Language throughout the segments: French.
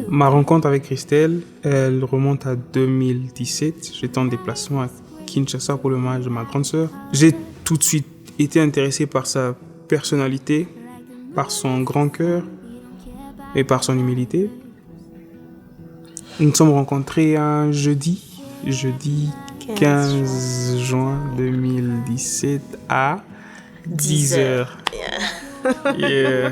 Ma rencontre avec Christelle, elle remonte à 2017. J'étais en déplacement à Kinshasa pour le mariage de ma grande sœur. J'ai tout de suite été intéressé par sa personnalité, par son grand cœur et par son humilité. Nous nous sommes rencontrés un jeudi 15 juin 2017 à 10h. Yeah.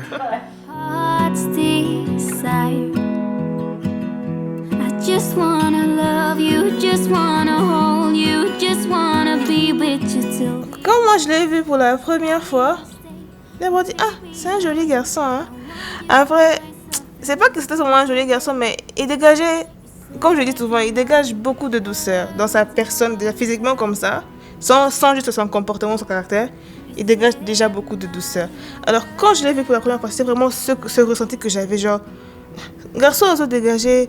Just wanna love you, just wanna hold you, just wanna be with you too. Quand moi je l'ai vu pour la première fois, ils m'ont dit c'est un joli garçon. Hein. Après, c'est pas que c'était seulement un joli garçon, mais il dégageait, comme je dis souvent, il dégage beaucoup de douceur dans sa personne, déjà physiquement comme ça, sans juste son comportement, son caractère. Il dégage déjà beaucoup de douceur. Alors quand je l'ai vu pour la première fois, c'était vraiment ce ressenti que j'avais, genre garçon aussi dégagé,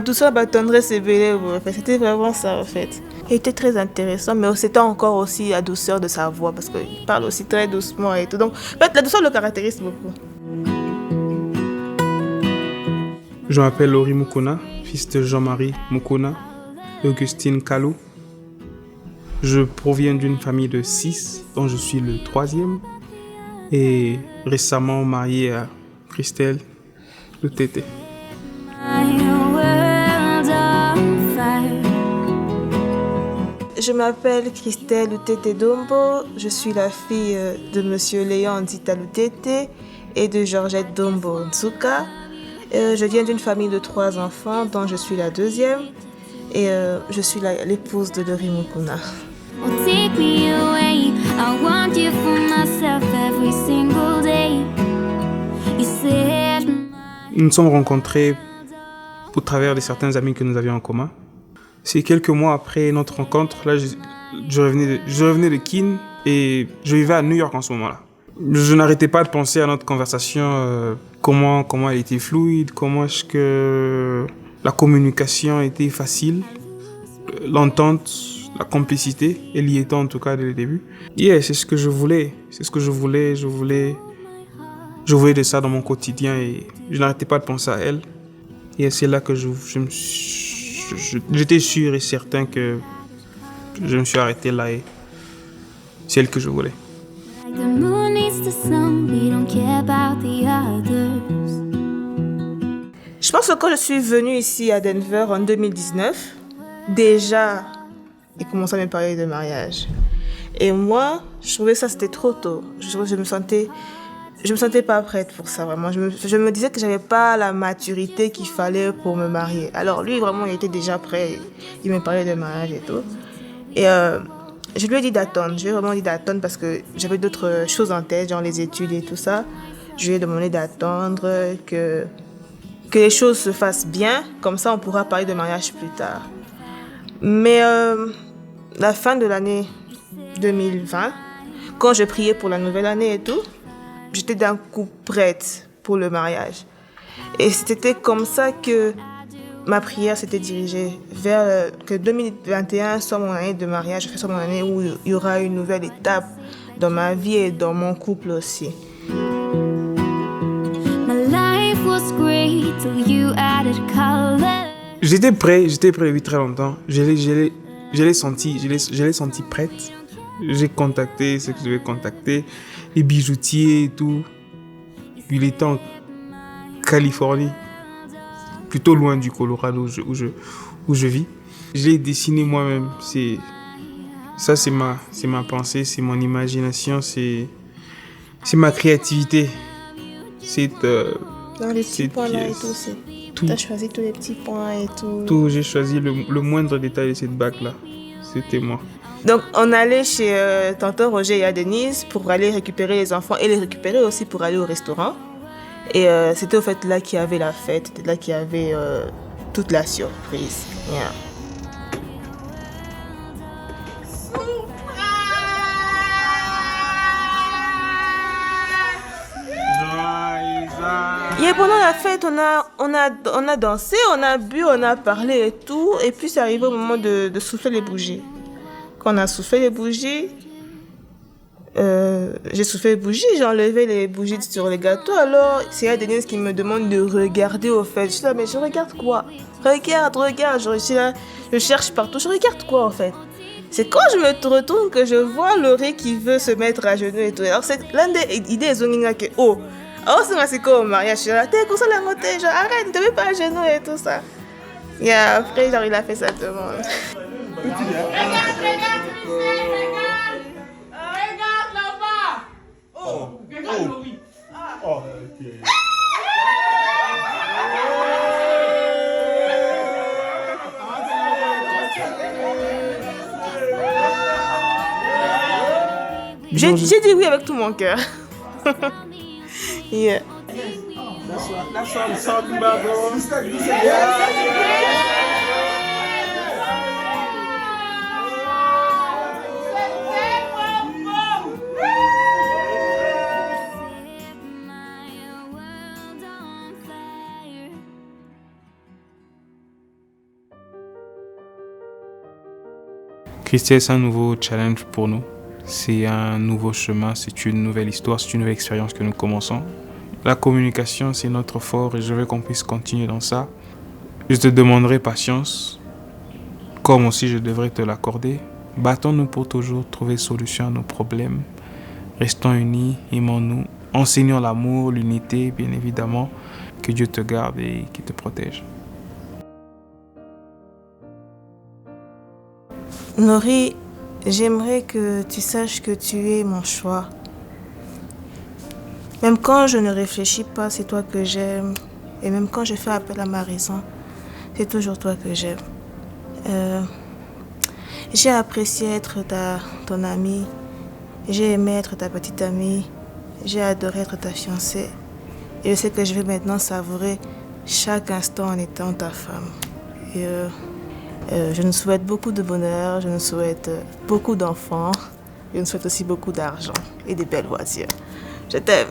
douceur, tendresse et belé. C'était vraiment ça en fait. Il était très intéressant, mais c'était encore aussi la douceur de sa voix parce qu'il parle aussi très doucement et tout. Donc en fait, la douceur le caractérise beaucoup. Je m'appelle Laurie Mukuna, fils de Jean-Marie Mukuna et Augustine Kalou. Je proviens d'une famille de 6, dont je suis le 3e, et récemment marié à Christelle Lutete. Je m'appelle Christelle Lutete Dombo, je suis la fille de Monsieur Léon Ndita Lutete et de Georgette Dombo Nzuka. Je viens d'une famille de 3 enfants, dont je suis la 2e, et je suis l'épouse de Laurie Mukuna. Nous nous sommes rencontrés au travers de certains amis que nous avions en commun. C'est quelques mois après notre rencontre, là, je revenais de Kin et je vivais à New York en ce moment-là. Je n'arrêtais pas de penser à notre conversation, comment elle était fluide, comment est-ce que la communication était facile, l'entente, la complicité, elle y était en tout cas dès le début. C'est ce que je voulais, je voulais de ça dans mon quotidien et je n'arrêtais pas de penser à elle. Et c'est là que j'étais sûr et certain que je me suis arrêté là et c'est elle que je voulais. Je pense que quand je suis venue ici à Denver en 2019, déjà, il commençait à me parler de mariage. Et moi, je trouvais ça c'était trop tôt. Je me sentais pas prête pour ça, vraiment. Je me disais que j'avais pas la maturité qu'il fallait pour me marier. Alors lui, vraiment, il était déjà prêt. Il me parlait de mariage et tout. Et je lui ai dit d'attendre. Je lui ai vraiment dit d'attendre parce que j'avais d'autres choses en tête, genre les études et tout ça. Je lui ai demandé d'attendre, que les choses se fassent bien. Comme ça, on pourra parler de mariage plus tard. Mais la fin de l'année 2020, quand je priais pour la nouvelle année et tout, j'étais d'un coup prête pour le mariage. Et c'était comme ça que ma prière s'était dirigée vers que 2021 soit mon année de mariage, soit mon année où il y aura une nouvelle étape dans ma vie et dans mon couple aussi. J'étais prêt depuis très longtemps. Je l'ai senti prête. J'ai contacté ce que je devais contacter, les bijoutiers et tout. Il était en Californie, plutôt loin du Colorado où je vis. Je l'ai dessiné moi-même. C'est ma pensée, c'est mon imagination, c'est ma créativité. Dans les petits points là et tout, t'as choisi tous les petits points et tout. Tout, j'ai choisi le moindre détail de cette bague-là. C'était moi. Donc, on allait chez tonton Roger et à Denise pour aller récupérer les enfants et les récupérer aussi pour aller au restaurant. Et c'était au fait là qu'il y avait la fête, c'était là qu'il y avait toute la surprise. Yeah. Et pendant la fête, on a dansé, on a bu, on a parlé et tout. Et puis, c'est arrivé au moment de souffler les bougies. Quand on a soufflé les bougies, J'ai soufflé les bougies, j'ai enlevé les bougies sur les gâteaux. Alors, c'est la Denise qui me demande de regarder au fait. Je suis là, mais je regarde quoi? Regarde. Je suis là, je cherche partout. Je regarde quoi en fait? C'est quand je me retourne que je vois Laurie qui veut se mettre à genoux et tout. Alors, c'est l'un des idées zonginga que, oh, alors c'est comme au mariage. Je suis là, t'es comme ça, la montée, genre, arrête, ne te mets pas à genoux et tout ça. Et après, genre, il a fait sa demande. J'ai dit oui avec tout mon cœur. Yeah. That's what I'm talking about, bro. Christelle, c'est un nouveau challenge pour nous. C'est un nouveau chemin, c'est une nouvelle histoire, c'est une nouvelle expérience que nous commençons. La communication, c'est notre fort et je veux qu'on puisse continuer dans ça. Je te demanderai patience, comme aussi je devrais te l'accorder. Battons-nous pour toujours trouver solution à nos problèmes. Restons unis, aimons-nous, enseignons l'amour, l'unité, bien évidemment. Que Dieu te garde et qu'il te protège. Laurie, j'aimerais que tu saches que tu es mon choix. Même quand je ne réfléchis pas, c'est toi que j'aime. Et même quand je fais appel à ma raison, c'est toujours toi que j'aime. J'ai apprécié être ton amie. J'ai aimé être ta petite amie. J'ai adoré être ta fiancée. Et je sais que je vais maintenant savourer chaque instant en étant ta femme. Et je nous souhaite beaucoup de bonheur, je nous souhaite beaucoup d'enfants, je nous souhaite aussi beaucoup d'argent et des belles voitures. Je t'aime.